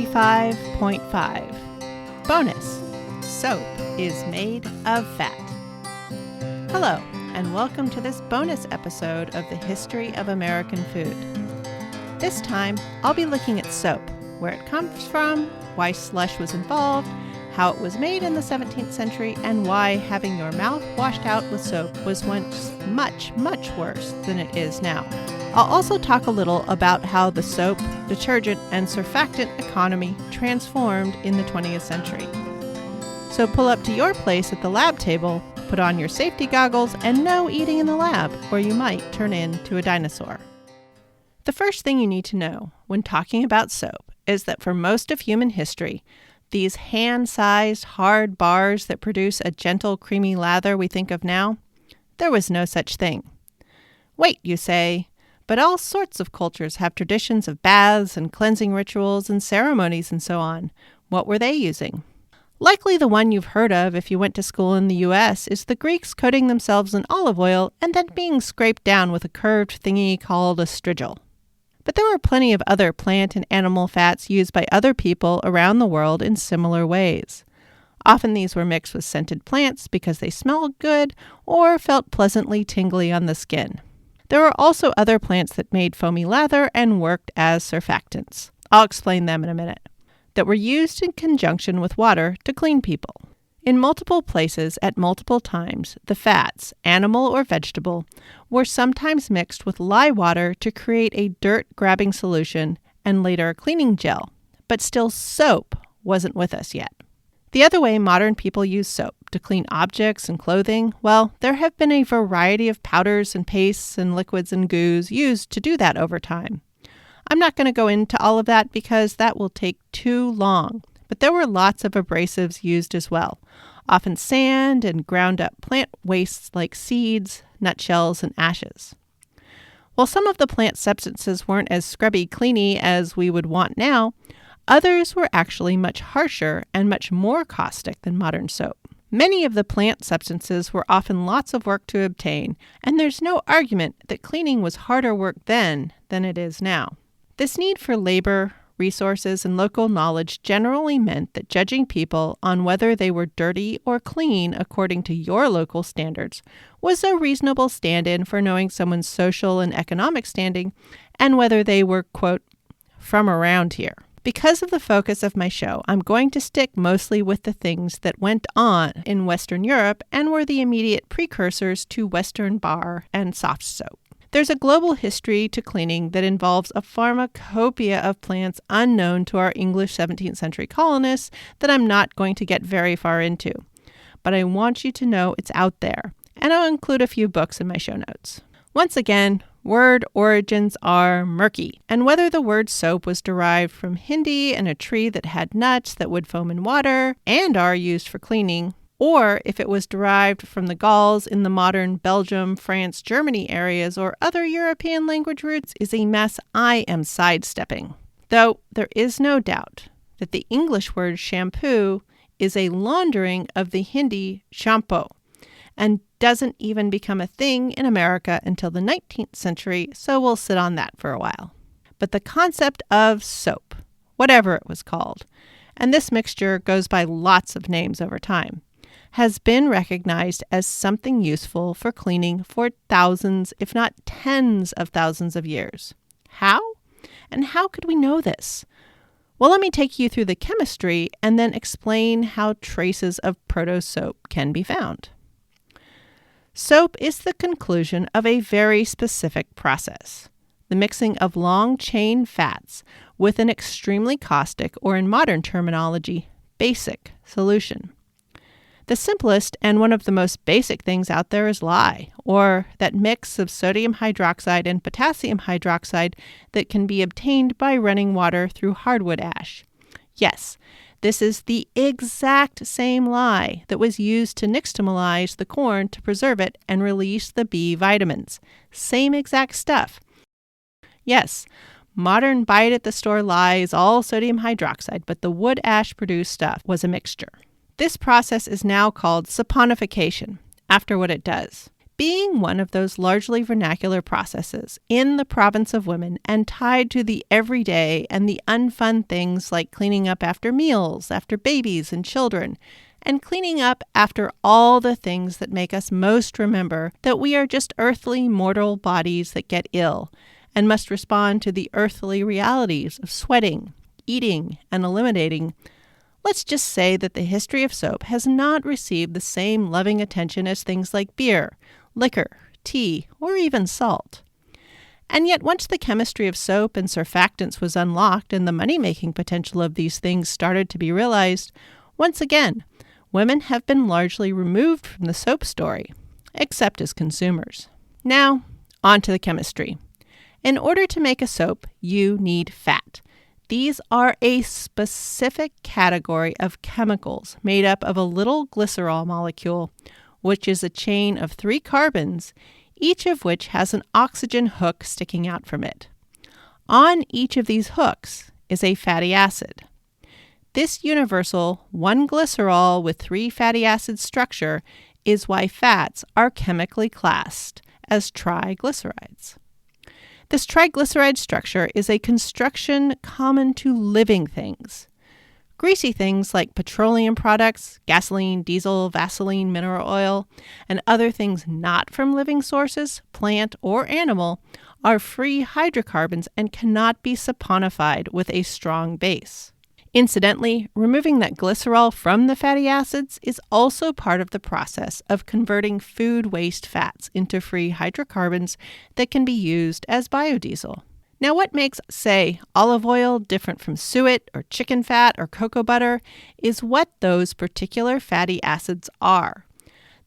35.5. Bonus: soap is made of fat. Hello, and welcome to this bonus episode of the History of American Food. This time, I'll be looking at soap, where it comes from, why slush was involved, how it was made in the 17th century, and why having your mouth washed out with soap was once much, much worse than it is now. I'll also talk a little about how the soap, detergent, and surfactant economy transformed in the 20th century. So pull up to your place at the lab table, put on your safety goggles, and no eating in the lab, or you might turn into a dinosaur. The first thing you need to know when talking about soap is that for most of human history, these hand-sized hard bars that produce a gentle, creamy lather we think of now, there was no such thing. Wait, you say, but all sorts of cultures have traditions of baths and cleansing rituals and ceremonies and so on. What were they using? Likely the one you've heard of if you went to school in the U.S. is the Greeks coating themselves in olive oil and then being scraped down with a curved thingy called a strigil. But there were plenty of other plant and animal fats used by other people around the world in similar ways. Often these were mixed with scented plants because they smelled good or felt pleasantly tingly on the skin. There were also other plants that made foamy lather and worked as surfactants. I'll explain them in a minute. That were used in conjunction with water to clean people. In multiple places at multiple times, the fats, animal or vegetable, were sometimes mixed with lye water to create a dirt-grabbing solution and later a cleaning gel, but still soap wasn't with us yet. The other way modern people use soap to clean objects and clothing, well, there have been a variety of powders and pastes and liquids and goos used to do that over time. I'm not going to go into all of that because that will take too long, but there were lots of abrasives used as well, often sand and ground up plant wastes like seeds, nutshells, and ashes. While some of the plant substances weren't as scrubby cleany as we would want now, others were actually much harsher and much more caustic than modern soap. Many of the plant substances were often lots of work to obtain, and there's no argument that cleaning was harder work then than it is now. This need for labor, resources, and local knowledge generally meant that judging people on whether they were dirty or clean according to your local standards was a reasonable stand-in for knowing someone's social and economic standing and whether they were, quote, from around here. Because of the focus of my show, I'm going to stick mostly with the things that went on in Western Europe and were the immediate precursors to Western bar and soft soap. There's a global history to cleaning that involves a pharmacopoeia of plants unknown to our English 17th century colonists that I'm not going to get very far into. But I want you to know it's out there, and I'll include a few books in my show notes. Once again, word origins are murky, and whether the word soap was derived from Hindi and a tree that had nuts that would foam in water and are used for cleaning, or if it was derived from the Gauls in the modern Belgium, France, Germany areas, or other European language roots is a mess I am sidestepping. Though there is no doubt that the English word shampoo is a laundering of the Hindi shampoo, and doesn't even become a thing in America until the 19th century, so we'll sit on that for a while. But the concept of soap, whatever it was called, and this mixture goes by lots of names over time, has been recognized as something useful for cleaning for thousands, if not tens of thousands of years. How? And how could we know this? Well, let me take you through the chemistry and then explain how traces of proto-soap can be found. Soap is the conclusion of a very specific process, the mixing of long-chain fats with an extremely caustic, or in modern terminology, basic solution. The simplest and one of the most basic things out there is lye, or that mix of sodium hydroxide and potassium hydroxide that can be obtained by running water through hardwood ash. Yes, this is the exact same lye that was used to nixtamalize the corn to preserve it and release the B vitamins. Same exact stuff. Yes, modern buy-it-at-the-store lye is all sodium hydroxide, but the wood ash-produced stuff was a mixture. This process is now called saponification, after what it does. Being one of those largely vernacular processes in the province of women and tied to the everyday and the unfun things like cleaning up after meals, after babies and children, and cleaning up after all the things that make us most remember that we are just earthly mortal bodies that get ill and must respond to the earthly realities of sweating, eating, and eliminating. Let's just say that the history of soap has not received the same loving attention as things like beer, liquor, tea, or even salt. And yet once the chemistry of soap and surfactants was unlocked and the money-making potential of these things started to be realized, once again, women have been largely removed from the soap story, except as consumers. Now, on to the chemistry. In order to make a soap, you need fat. These are a specific category of chemicals made up of a little glycerol molecule, which is a chain of 3 carbons, each of which has an oxygen hook sticking out from it. On each of these hooks is a fatty acid. This universal 1-glycerol with 3 fatty acid structure is why fats are chemically classed as triglycerides. This triglyceride structure is a construction common to living things. Greasy things like petroleum products, gasoline, diesel, Vaseline, mineral oil, and other things not from living sources, plant or animal, are free hydrocarbons and cannot be saponified with a strong base. Incidentally, removing that glycerol from the fatty acids is also part of the process of converting food waste fats into free hydrocarbons that can be used as biodiesel. Now, what makes, say, olive oil different from suet or chicken fat or cocoa butter is what those particular fatty acids are.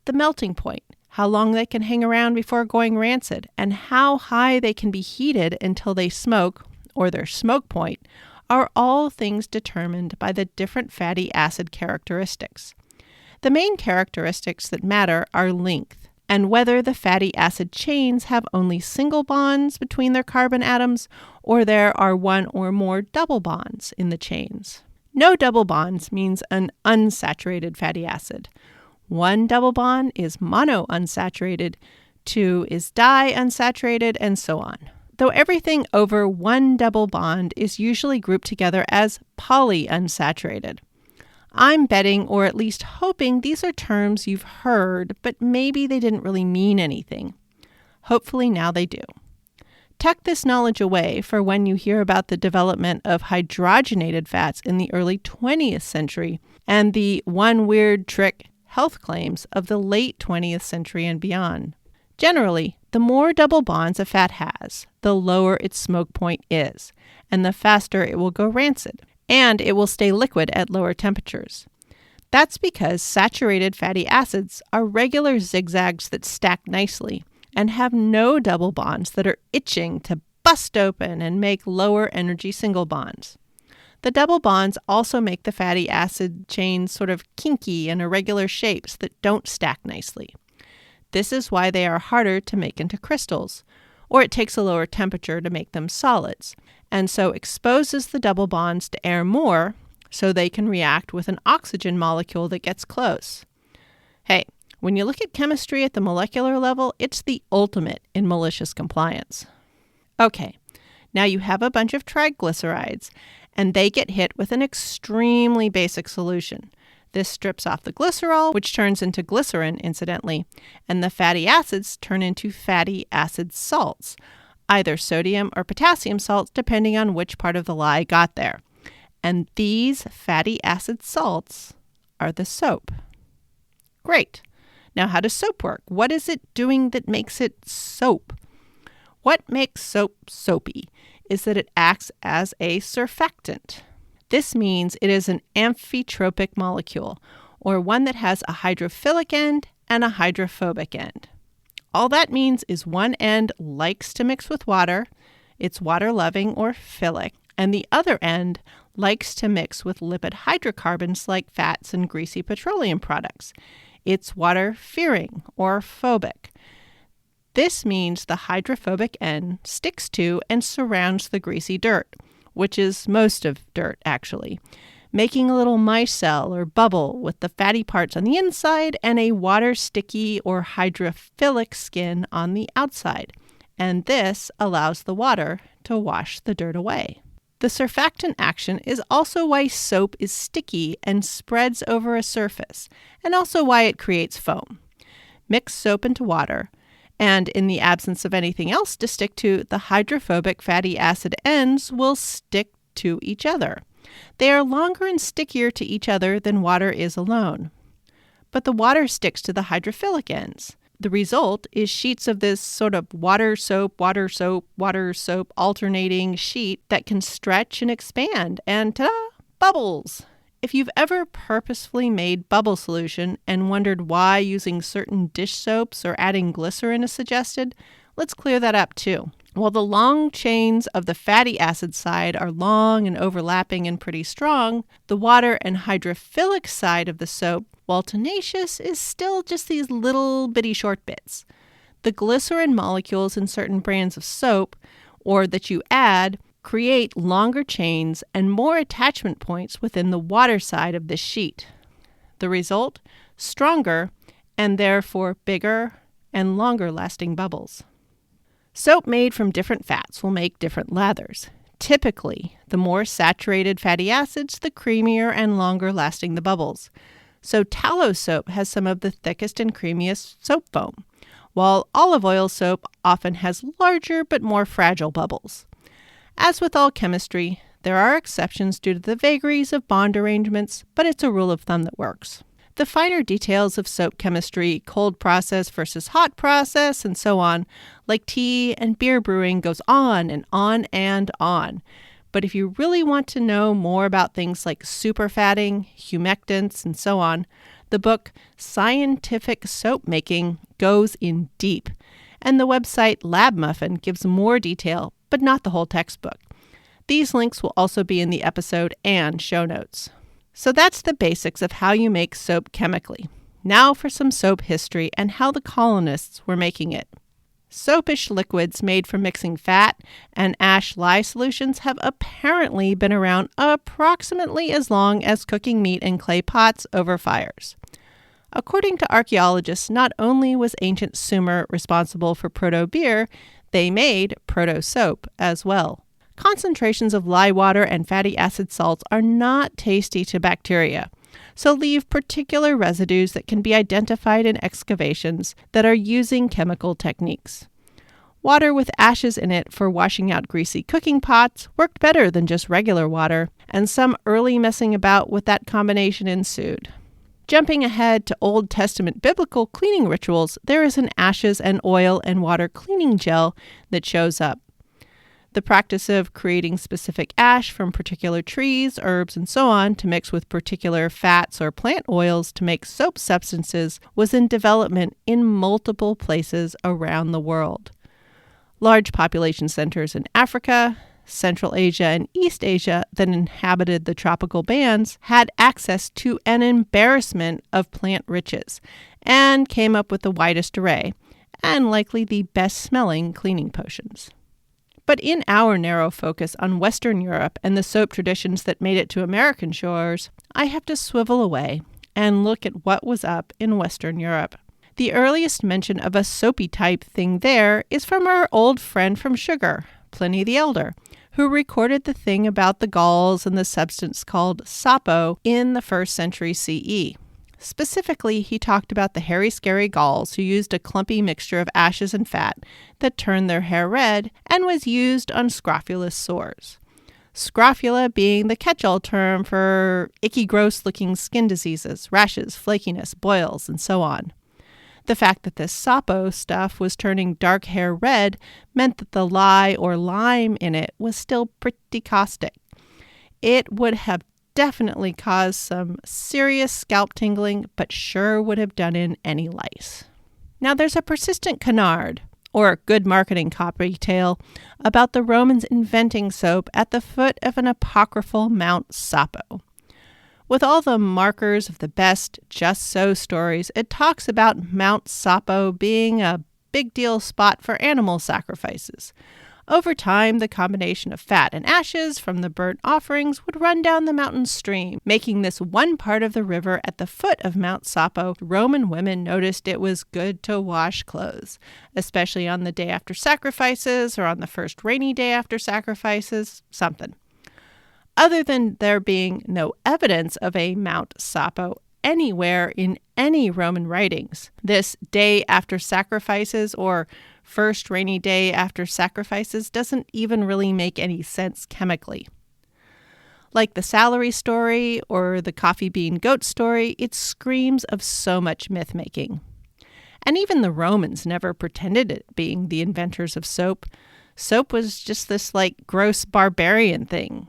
The melting point, how long they can hang around before going rancid, and how high they can be heated until they smoke, or their smoke point, are all things determined by the different fatty acid characteristics. The main characteristics that matter are length, and whether the fatty acid chains have only single bonds between their carbon atoms, or there are one or more double bonds in the chains. No double bonds means an unsaturated fatty acid. 1 double bond is monounsaturated, 2 is diunsaturated, and so on. Though everything over 1 double bond is usually grouped together as polyunsaturated. I'm betting, or at least hoping, these are terms you've heard, but maybe they didn't really mean anything. Hopefully now they do. Tuck this knowledge away for when you hear about the development of hydrogenated fats in the early 20th century and the one weird trick health claims of the late 20th century and beyond. Generally, the more double bonds a fat has, the lower its smoke point is, and the faster it will go rancid, and it will stay liquid at lower temperatures. That's because saturated fatty acids are regular zigzags that stack nicely and have no double bonds that are itching to bust open and make lower energy single bonds. The double bonds also make the fatty acid chains sort of kinky and irregular shapes that don't stack nicely. This is why they are harder to make into crystals, or it takes a lower temperature to make them solids, and so exposes the double bonds to air more so they can react with an oxygen molecule that gets close. Hey, when you look at chemistry at the molecular level, it's the ultimate in malicious compliance. Okay, now you have a bunch of triglycerides, and they get hit with an extremely basic solution. This strips off the glycerol, which turns into glycerin, incidentally, and the fatty acids turn into fatty acid salts, either sodium or potassium salts, depending on which part of the lye got there. And these fatty acid salts are the soap. Great. Now, how does soap work? What is it doing that makes it soap? What makes soap soapy is that it acts as a surfactant. This means it is an amphitropic molecule, or one that has a hydrophilic end and a hydrophobic end. All that means is one end likes to mix with water, it's water-loving or philic, and the other end likes to mix with lipid hydrocarbons like fats and greasy petroleum products. It's water-fearing or phobic. This means the hydrophobic end sticks to and surrounds the greasy dirt, which is most of dirt, actually, making a little micelle or bubble with the fatty parts on the inside and a water-sticky or hydrophilic skin on the outside. And this allows the water to wash the dirt away. The surfactant action is also why soap is sticky and spreads over a surface, and also why it creates foam. Mix soap into water, and in the absence of anything else to stick to, the hydrophobic fatty acid ends will stick to each other. They are longer and stickier to each other than water is alone. But the water sticks to the hydrophilic ends. The result is sheets of this sort of water soap alternating sheet that can stretch and expand, and ta-da, bubbles. If you've ever purposefully made bubble solution and wondered why using certain dish soaps or adding glycerin is suggested, let's clear that up too. While the long chains of the fatty acid side are long and overlapping and pretty strong, the water and hydrophilic side of the soap, while tenacious, is still just these little bitty short bits. The glycerin molecules in certain brands of soap, or that you add, create longer chains and more attachment points within the water side of this sheet. The result? Stronger and therefore bigger and longer lasting bubbles. Soap made from different fats will make different lathers. Typically, the more saturated fatty acids, the creamier and longer lasting the bubbles. So tallow soap has some of the thickest and creamiest soap foam, while olive oil soap often has larger but more fragile bubbles. As with all chemistry, there are exceptions due to the vagaries of bond arrangements, but it's a rule of thumb that works. The finer details of soap chemistry, cold process versus hot process, and so on, like tea and beer brewing, goes on and on and on. But if you really want to know more about things like superfatting, humectants, and so on, the book Scientific Soap Making goes in deep, and the website Lab Muffin gives more detail, but not the whole textbook. These links will also be in the episode and show notes. So that's the basics of how you make soap chemically. Now for some soap history and how the colonists were making it. Soapish liquids made from mixing fat and ash lye solutions have apparently been around approximately as long as cooking meat in clay pots over fires. According to archaeologists, not only was ancient Sumer responsible for proto-beer, they made proto-soap as well. Concentrations of lye water and fatty acid salts are not tasty to bacteria, so leave particular residues that can be identified in excavations that are using chemical techniques. Water with ashes in it for washing out greasy cooking pots worked better than just regular water, and some early messing about with that combination ensued. Jumping ahead to Old Testament biblical cleaning rituals, there is an ashes and oil and water cleaning gel that shows up. The practice of creating specific ash from particular trees, herbs, and so on to mix with particular fats or plant oils to make soap substances was in development in multiple places around the world. Large population centers in Africa, Central Asia, and East Asia that inhabited the tropical bands had access to an embarrassment of plant riches and came up with the widest array and likely the best-smelling cleaning potions. But in our narrow focus on Western Europe and the soap traditions that made it to American shores, I have to swivel away and look at what was up in Western Europe. The earliest mention of a soapy type thing there is from our old friend from sugar, Pliny the Elder, who recorded the thing about the galls and the substance called sapo in the 1st century CE. Specifically, he talked about the hairy, scary galls who used a clumpy mixture of ashes and fat that turned their hair red and was used on scrofulous sores. Scrofula being the catch-all term for icky, gross-looking skin diseases, rashes, flakiness, boils, and so on. The fact that this sapo stuff was turning dark hair red meant that the lye or lime in it was still pretty caustic. It would have definitely caused some serious scalp tingling, but sure would have done in any lice. Now there's a persistent canard, or good marketing copy tale, about the Romans inventing soap at the foot of an apocryphal Mount Sapo. With all the markers of the best just so stories, it talks about Mount Sapo being a big deal spot for animal sacrifices. Over time, the combination of fat and ashes from the burnt offerings would run down the mountain stream, making this one part of the river at the foot of Mount Sapo. Roman women noticed it was good to wash clothes, especially on the day after sacrifices or on the first rainy day after sacrifices, something. Other than there being no evidence of a Mount Sapo anywhere in any Roman writings, this day after sacrifices or first rainy day after sacrifices doesn't even really make any sense chemically. Like the salary story or the coffee bean goat story, it screams of so much myth-making. And even the Romans never pretended it being the inventors of soap. Soap was just this gross barbarian thing.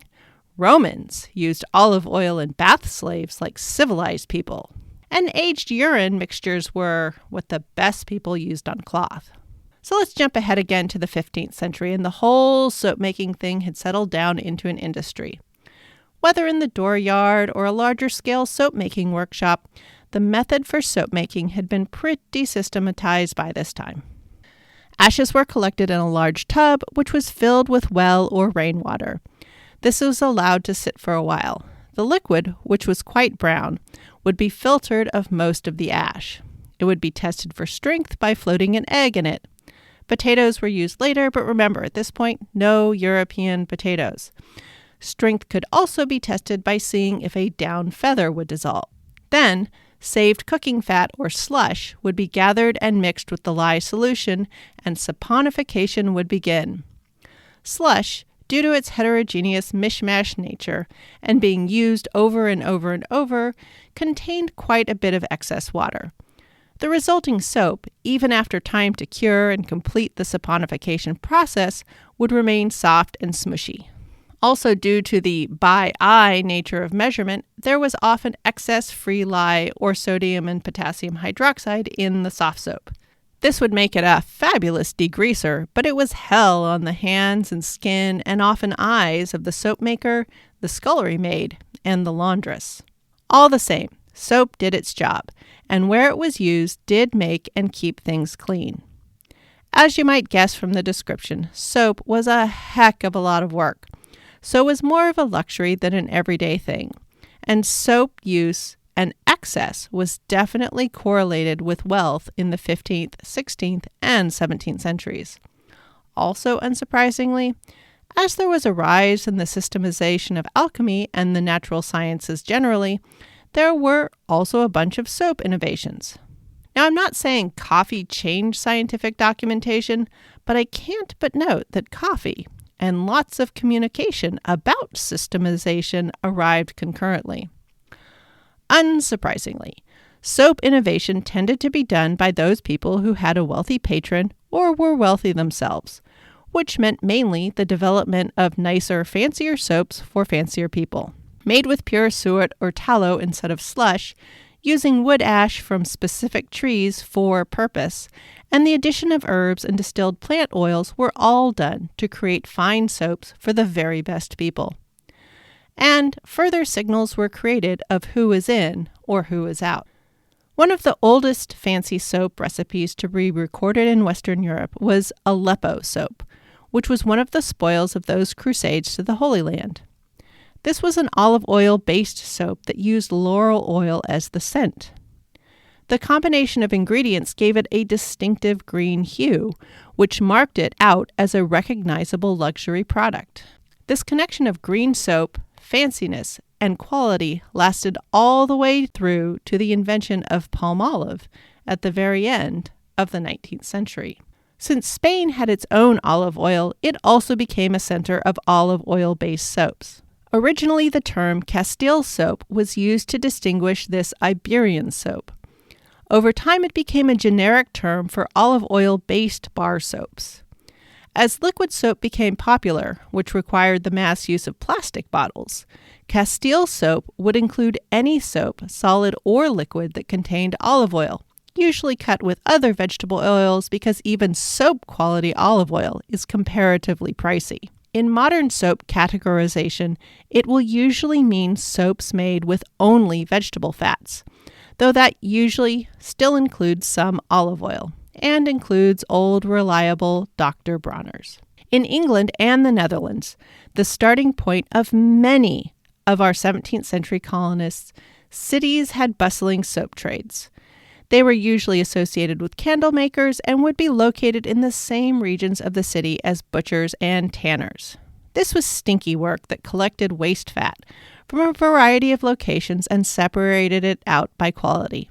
Romans used olive oil in bath slaves like civilized people. And aged urine mixtures were what the best people used on cloth. So let's jump ahead again to the 15th century, and the whole soap-making thing had settled down into an industry. Whether in the dooryard or a larger-scale soap-making workshop, the method for soap-making had been pretty systematized by this time. Ashes were collected in a large tub, which was filled with well or rainwater. This was allowed to sit for a while. The liquid, which was quite brown, would be filtered of most of the ash. It would be tested for strength by floating an egg in it. Potatoes were used later, but remember, at this point, no European potatoes. Strength could also be tested by seeing if a down feather would dissolve. Then, saved cooking fat or slush would be gathered and mixed with the lye solution, and saponification would begin. Slush, due to its heterogeneous mishmash nature and being used over and over and over, contained quite a bit of excess water. The resulting soap, even after time to cure and complete the saponification process, would remain soft and smushy. Also, due to the by eye nature of measurement, there was often excess free lye or sodium and potassium hydroxide in the soft soap. This would make it a fabulous degreaser, but it was hell on the hands and skin and often eyes of the soap maker, the scullery maid, and the laundress. All the same, soap did its job, and where it was used did make and keep things clean. As you might guess from the description, soap was a heck of a lot of work, so it was more of a luxury than an everyday thing, and soap use and excess was definitely correlated with wealth in the 15th, 16th, and 17th centuries. Also, unsurprisingly, as there was a rise in the systemization of alchemy and the natural sciences generally, there were also a bunch of soap innovations. Now, I'm not saying coffee changed scientific documentation, but I can't but note that coffee and lots of communication about systemization arrived concurrently. Unsurprisingly, soap innovation tended to be done by those people who had a wealthy patron or were wealthy themselves, which meant mainly the development of nicer, fancier soaps for fancier people. Made with pure suet or tallow instead of slush, using wood ash from specific trees for purpose, and the addition of herbs and distilled plant oils were all done to create fine soaps for the very best people. And further signals were created of who is in or who is out. One of the oldest fancy soap recipes to be recorded in Western Europe was Aleppo soap, which was one of the spoils of those crusades to the Holy Land. This was an olive oil-based soap that used laurel oil as the scent. The combination of ingredients gave it a distinctive green hue, which marked it out as a recognizable luxury product. This connection of green soap, fanciness, and quality lasted all the way through to the invention of palm olive at the very end of the 19th century. Since Spain had its own olive oil, it also became a center of olive oil-based soaps. Originally, the term Castile soap was used to distinguish this Iberian soap. Over time, it became a generic term for olive oil-based bar soaps. As liquid soap became popular, which required the mass use of plastic bottles, Castile soap would include any soap, solid or liquid, that contained olive oil, usually cut with other vegetable oils because even soap-quality olive oil is comparatively pricey. In modern soap categorization, it will usually mean soaps made with only vegetable fats, though that usually still includes some olive oil, and includes old, reliable Dr. Bronner's. In England and the Netherlands, the starting point of many of our 17th century colonists, cities had bustling soap trades. They were usually associated with candle makers and would be located in the same regions of the city as butchers and tanners. This was stinky work that collected waste fat from a variety of locations and separated it out by quality.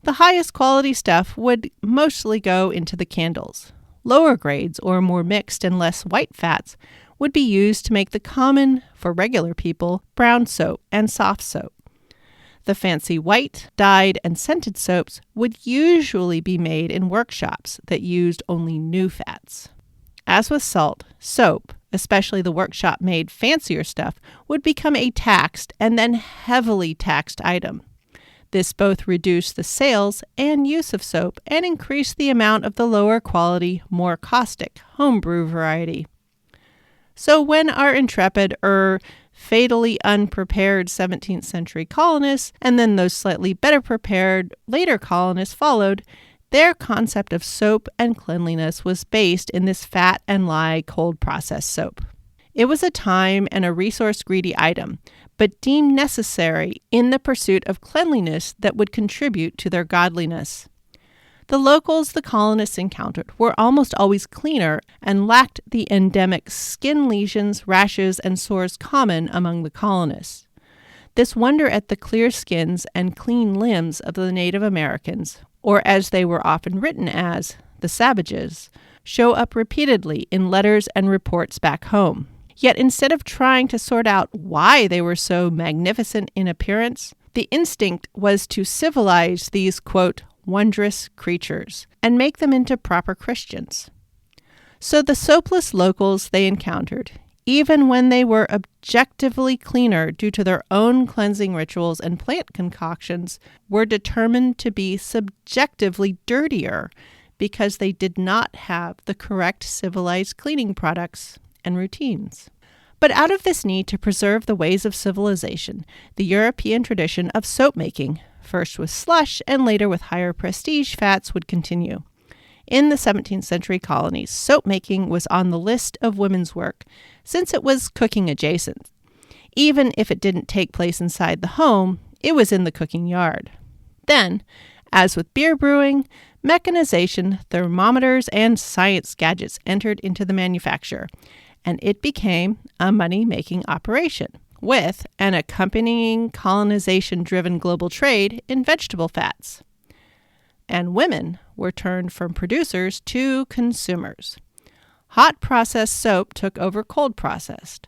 The highest quality stuff would mostly go into the candles. Lower grades, or more mixed and less white fats, would be used to make the common, for regular people, brown soap and soft soap. The fancy white, dyed, and scented soaps would usually be made in workshops that used only new fats. As with salt, soap, especially the workshop-made fancier stuff, would become a taxed and then heavily taxed item. This both reduced the sales and use of soap and increased the amount of the lower quality, more caustic homebrew variety. So when our intrepid fatally unprepared 17th century colonists and then those slightly better prepared later colonists followed, their concept of soap and cleanliness was based in this fat and lye cold process soap. It was a time and a resource-greedy item, but deemed necessary in the pursuit of cleanliness that would contribute to their godliness. The locals the colonists encountered were almost always cleaner and lacked the endemic skin lesions, rashes, and sores common among the colonists. This wonder at the clear skins and clean limbs of the Native Americans, or as they were often written as, the savages, show up repeatedly in letters and reports back home. Yet instead of trying to sort out why they were so magnificent in appearance, the instinct was to civilize these, quote, wondrous creatures and make them into proper Christians. So the soapless locals they encountered, even when they were objectively cleaner due to their own cleansing rituals and plant concoctions, were determined to be subjectively dirtier because they did not have the correct civilized cleaning products and routines. But out of this need to preserve the ways of civilization, the European tradition of soap making, first with slush and later with higher prestige fats, would continue. In the 17th century colonies, soap making was on the list of women's work, since it was cooking adjacent. Even if it didn't take place inside the home, it was in the cooking yard. Then, as with beer brewing, mechanization, thermometers, and science gadgets entered into the manufacture, and it became a money-making operation, with an accompanying colonization-driven global trade in vegetable fats. And women were turned from producers to consumers. Hot processed soap took over cold processed.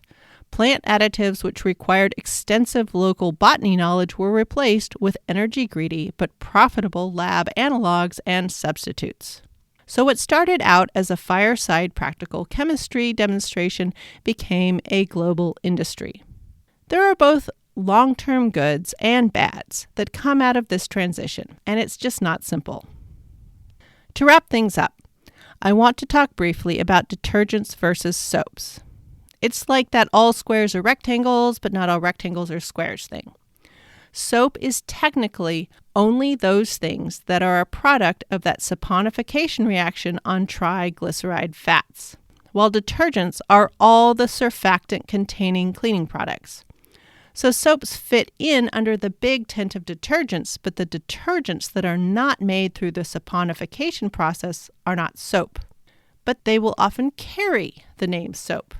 Plant additives which required extensive local botany knowledge were replaced with energy-greedy but profitable lab analogs and substitutes. So what started out as a fireside practical chemistry demonstration became a global industry. There are both long-term goods and bads that come out of this transition, and it's just not simple. To wrap things up, I want to talk briefly about detergents versus soaps. It's like that all squares are rectangles, but not all rectangles are squares thing. Soap is technically only those things that are a product of that saponification reaction on triglyceride fats, while detergents are all the surfactant-containing cleaning products. So soaps fit in under the big tent of detergents, but the detergents that are not made through the saponification process are not soap. But they will often carry the name soap.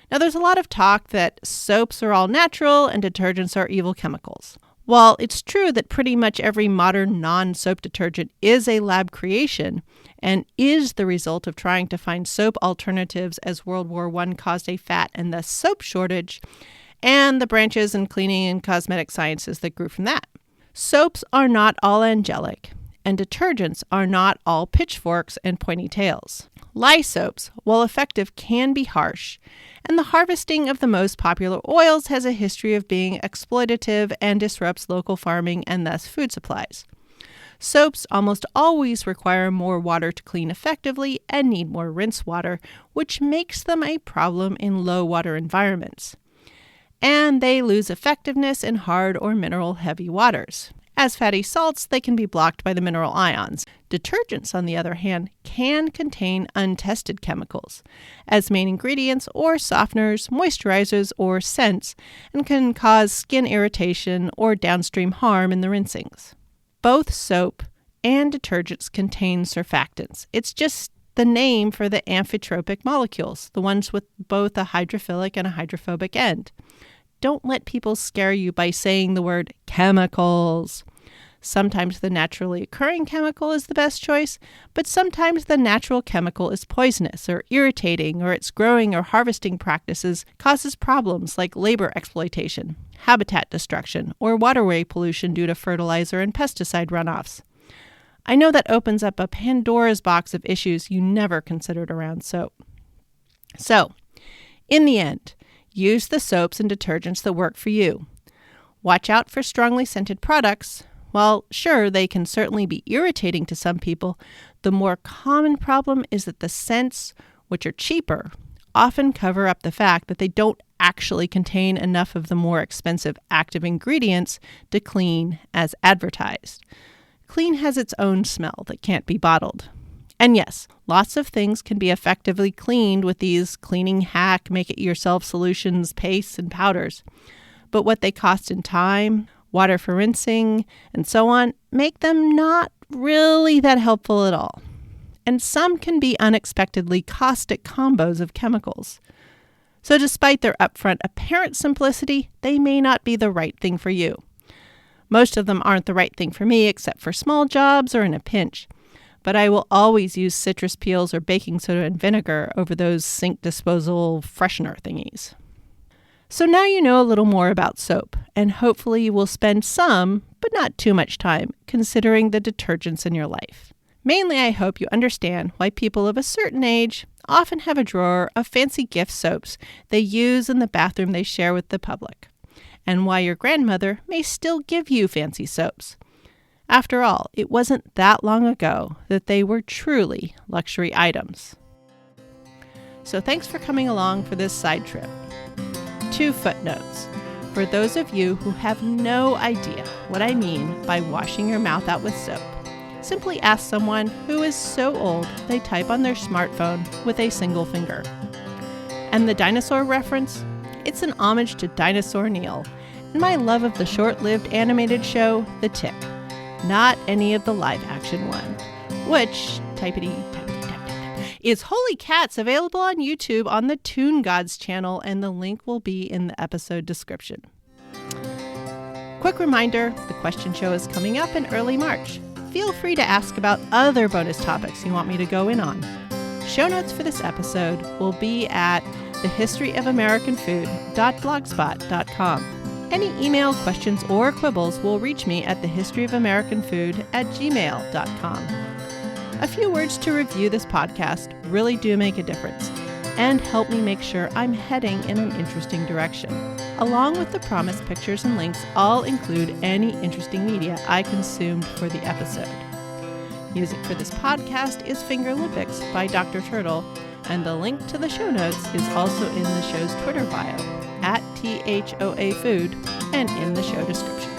Now, there's a lot of talk that soaps are all natural and detergents are evil chemicals. While it's true that pretty much every modern non-soap detergent is a lab creation and is the result of trying to find soap alternatives as World War I caused a fat and thus soap shortage, and the branches in cleaning and cosmetic sciences that grew from that. Soaps are not all angelic, and detergents are not all pitchforks and pointy tails. Lye soaps, while effective, can be harsh, and the harvesting of the most popular oils has a history of being exploitative and disrupts local farming and thus food supplies. Soaps almost always require more water to clean effectively and need more rinse water, which makes them a problem in low water environments. And they lose effectiveness in hard or mineral-heavy waters. As fatty salts, they can be blocked by the mineral ions. Detergents, on the other hand, can contain untested chemicals as main ingredients or softeners, moisturizers, or scents, and can cause skin irritation or downstream harm in the rinsings. Both soap and detergents contain surfactants. It's just the name for the amphitropic molecules, the ones with both a hydrophilic and a hydrophobic end. Don't let people scare you by saying the word chemicals. Sometimes the naturally occurring chemical is the best choice, but sometimes the natural chemical is poisonous or irritating, or its growing or harvesting practices causes problems like labor exploitation, habitat destruction, or waterway pollution due to fertilizer and pesticide runoffs. I know that opens up a Pandora's box of issues you never considered around soap. So, in the end, use the soaps and detergents that work for you. Watch out for strongly scented products. While sure, they can certainly be irritating to some people, the more common problem is that the scents, which are cheaper, often cover up the fact that they don't actually contain enough of the more expensive active ingredients to clean as advertised. Clean has its own smell that can't be bottled. And yes, lots of things can be effectively cleaned with these cleaning hack, make-it-yourself solutions, pastes, and powders. But what they cost in time, water for rinsing, and so on, make them not really that helpful at all. And some can be unexpectedly caustic combos of chemicals. So despite their upfront apparent simplicity, they may not be the right thing for you. Most of them aren't the right thing for me except for small jobs or in a pinch. But I will always use citrus peels or baking soda and vinegar over those sink disposal freshener thingies. So now you know a little more about soap, and hopefully you will spend some, but not too much time, considering the detergents in your life. Mainly, I hope you understand why people of a certain age often have a drawer of fancy gift soaps they use in the bathroom they share with the public, and why your grandmother may still give you fancy soaps. After all, it wasn't that long ago that they were truly luxury items. So thanks for coming along for this side trip. 2 footnotes. For those of you who have no idea what I mean by washing your mouth out with soap, simply ask someone who is so old they type on their smartphone with a single finger. And the dinosaur reference? It's an homage to Dinosaur Neil and my love of the short-lived animated show, The Tick. Not any of the live-action one, which, is Holy Cats, available on YouTube on the Toon Gods channel, and the link will be in the episode description. Quick reminder, the question show is coming up in early March. Feel free to ask about other bonus topics you want me to go in on. Show notes for this episode will be at thehistoryofamericanfood.blogspot.com. Any email, questions, or quibbles will reach me at thehistoryofamericanfood@gmail.com. A few words to review this podcast really do make a difference and help me make sure I'm heading in an interesting direction. Along with the promised pictures and links, I'll include any interesting media I consumed for the episode. Music for this podcast is Fingerlympics by Dr. Turtle, and the link to the show notes is also in the show's Twitter bio, @THOA Food, and in the show description.